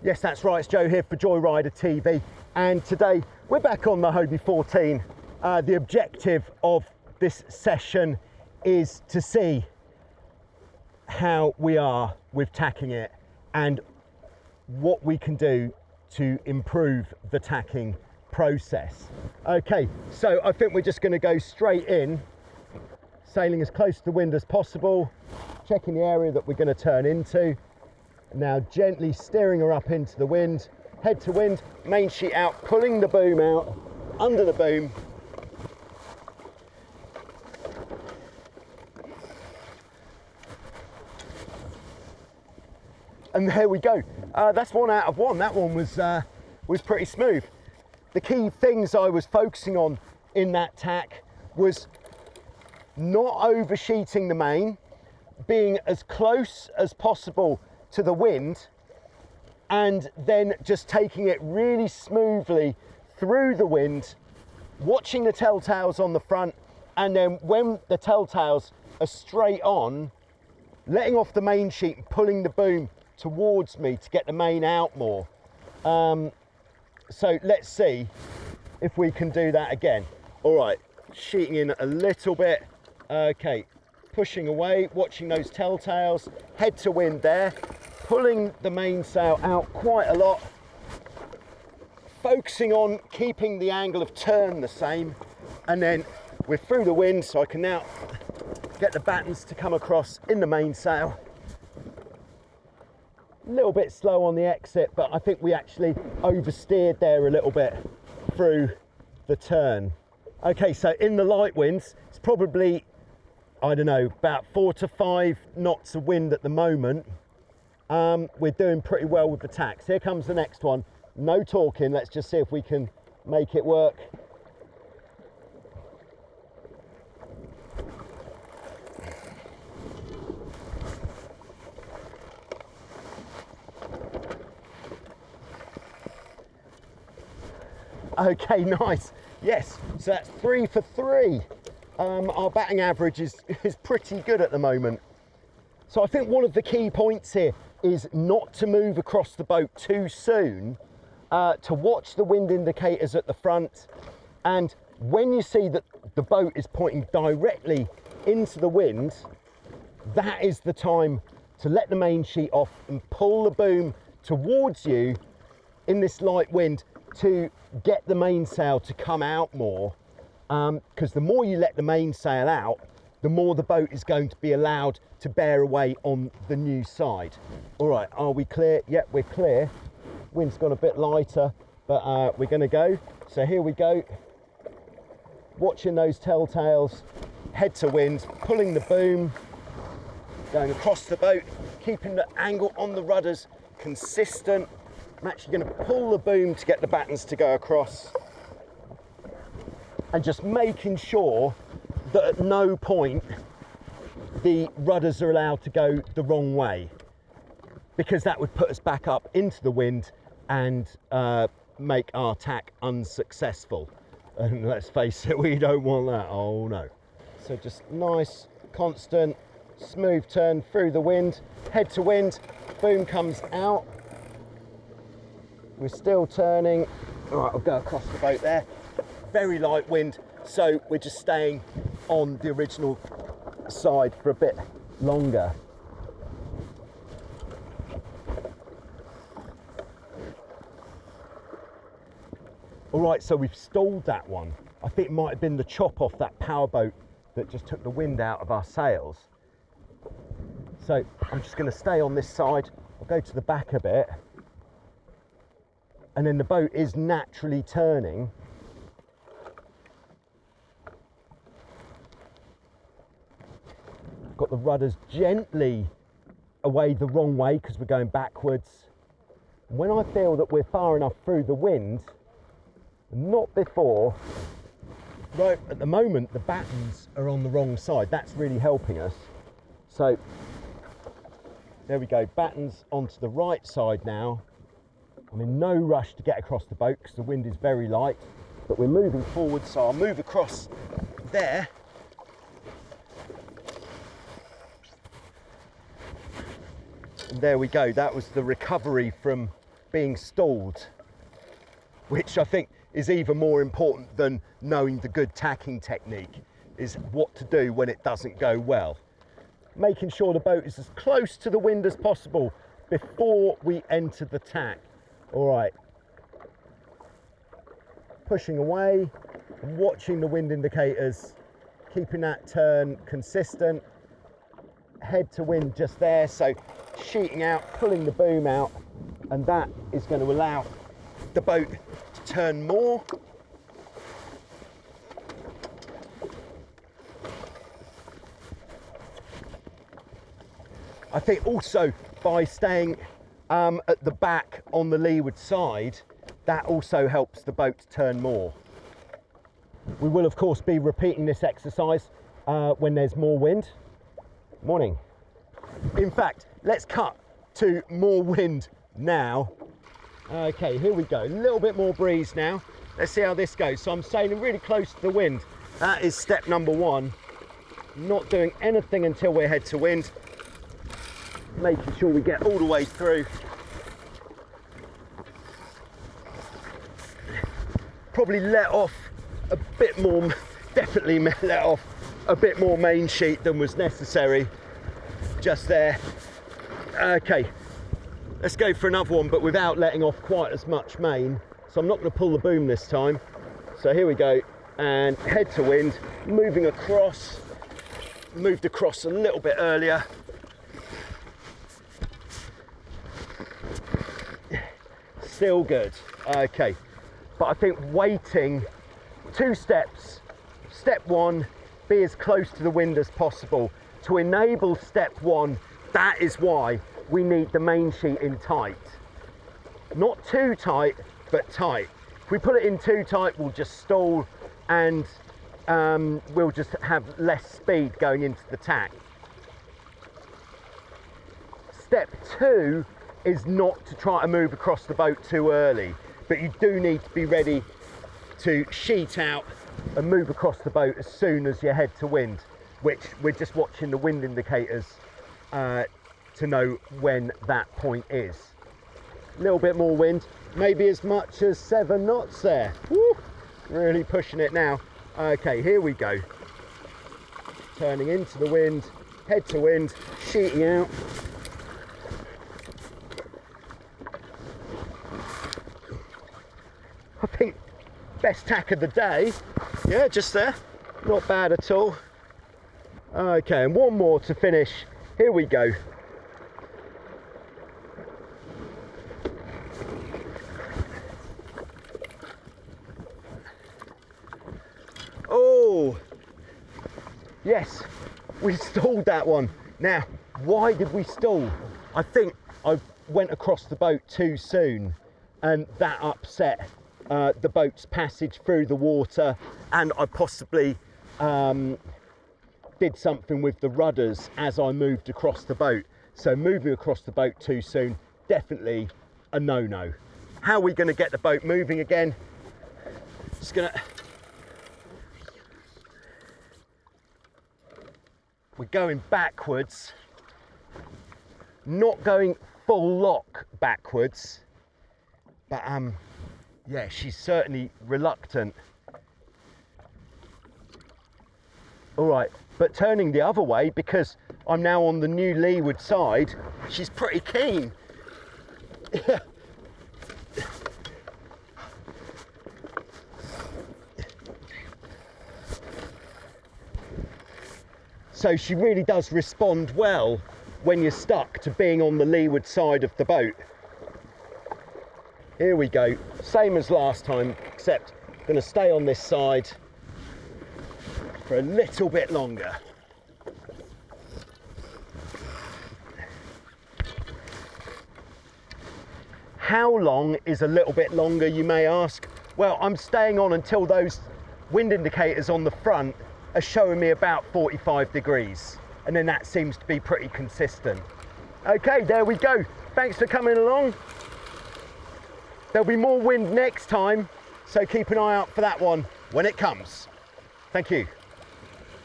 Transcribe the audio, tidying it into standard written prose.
Yes, that's right, it's Joe here for Joyrider TV, and today we're back on the Hobie 14. The objective of this session is to see how we are with tacking it and what we can do to improve the tacking process. Okay, so I think we're just going to go straight in, sailing as close to the wind as possible, checking the area that we're going to turn into. Now gently steering her up into the wind, head to wind, main sheet out, pulling the boom out, under the boom. And there we go. That's 1 out of 1. That one was pretty smooth. The key things I was focusing on in that tack was not oversheeting the main, being as close as possible to the wind, and then just taking it really smoothly through the wind, watching the telltales on the front, and then when the telltales are straight on, letting off the main sheet and pulling the boom towards me to get the main out more. So let's see if we can do that again. All right, sheeting in a little bit. Okay, pushing away, watching those telltales, head to wind there, pulling the mainsail out quite a lot, focusing on keeping the angle of turn the same, and then we're through the wind, so I can now get the battens to come across in the mainsail. A little bit slow on the exit, but I think we actually oversteered there a little bit through the turn. Okay, so in the light winds, it's probably, I don't know, about 4 to 5 knots of wind at the moment. We're doing pretty well with the tacks. Here comes the next one. No talking, let's just see if we can make it work. Okay, nice. Yes, so that's 3 for 3. Our batting average is pretty good at the moment. So I think one of the key points here is not to move across the boat too soon, to watch the wind indicators at the front, and when you see that the boat is pointing directly into the wind, that is the time to let the main sheet off and pull the boom towards you in this light wind to get the mainsail to come out more, because the more you let the mainsail out, the more the boat is going to be allowed to bear away on the new side. All right, are we clear? Yep, we're clear. Wind's gone a bit lighter, but we're gonna go. So here we go. Watching those telltales, head to wind, pulling the boom, going across the boat, keeping the angle on the rudders consistent. I'm actually gonna pull the boom to get the battens to go across, and just making sure that at no point the rudders are allowed to go the wrong way, because that would put us back up into the wind and make our tack unsuccessful. And let's face it, we don't want that. Oh no. So just nice, constant, smooth turn through the wind, head to wind, boom comes out. We're still turning. All right, I'll go across the boat there. Very light wind, so we're just staying on the original side for a bit longer. All right, so we've stalled that one. I think it might have been the chop off that powerboat that just took the wind out of our sails. So I'm just going to stay on this side. I'll go to the back a bit, and then the boat is naturally turning. Got the rudders gently away the wrong way because we're going backwards. When I feel that we're far enough through the wind, not before, right at the moment the battens are on the wrong side. That's really helping us. So there we go, battens onto the right side now. I'm in no rush to get across the boat because the wind is very light, but we're moving forward, so I'll move across there. And there we go, that was the recovery from being stalled, which I think is even more important than knowing the good tacking technique, is what to do when it doesn't go well. Making sure the boat is as close to the wind as possible before we enter the tack. All right, pushing away, watching the wind indicators, keeping that turn consistent, head to wind just there, so sheeting out, pulling the boom out, and that is going to allow the boat to turn more. I think also by staying at the back on the leeward side, that also helps the boat to turn more. We will of course be repeating this exercise when there's more wind. Morning. In fact, let's cut to more wind now. Okay, here we go. A little bit more breeze now. Let's see how this goes. So I'm sailing really close to the wind. That is step number one. Not doing anything until we're head to wind. Making sure we get all the way through. Probably let off a bit more, definitely let off a bit more main sheet than was necessary just there. Okay, let's go for another one, but without letting off quite as much main. So I'm not going to pull the boom this time. So here we go, and head to wind, moving across, moved across a little bit earlier. Still good. Okay, but I think waiting 2 steps. Step 1, be as close to the wind as possible. To enable step 1, that is why we need the main sheet in tight. Not too tight, but tight. If we put it in too tight, we'll just stall, and we'll just have less speed going into the tack. Step 2 is not to try to move across the boat too early, but you do need to be ready to sheet out and move across the boat as soon as you head to wind, which we're just watching the wind indicators to know when that point is. A little bit more wind, maybe as much as 7 knots there. Woo! Really pushing it now. Okay, here we go. Turning into the wind, head to wind, sheeting out. I think best tack of the day. Yeah, just there. Not bad at all. Okay, and one more to finish. Here we go. Oh, yes, we stalled that one. Now, why did we stall? I think I went across the boat too soon, and that upset the boat's passage through the water, and I possibly did something with the rudders as I moved across the boat. So moving across the boat too soon, definitely a no-no. How are we going to get the boat moving again? Just gonna, we're going backwards, not going full lock backwards, but yeah, she's certainly reluctant. All right, but turning the other way, because I'm now on the new leeward side, she's pretty keen. So she really does respond well when you're stuck to being on the leeward side of the boat. Here we go, same as last time, except I'm going to stay on this side for a little bit longer. How long is a little bit longer, you may ask? Well, I'm staying on until those wind indicators on the front are showing me about 45 degrees, and then that seems to be pretty consistent. Okay, there we go. Thanks for coming along. There'll be more wind next time, so keep an eye out for that one when it comes. Thank you.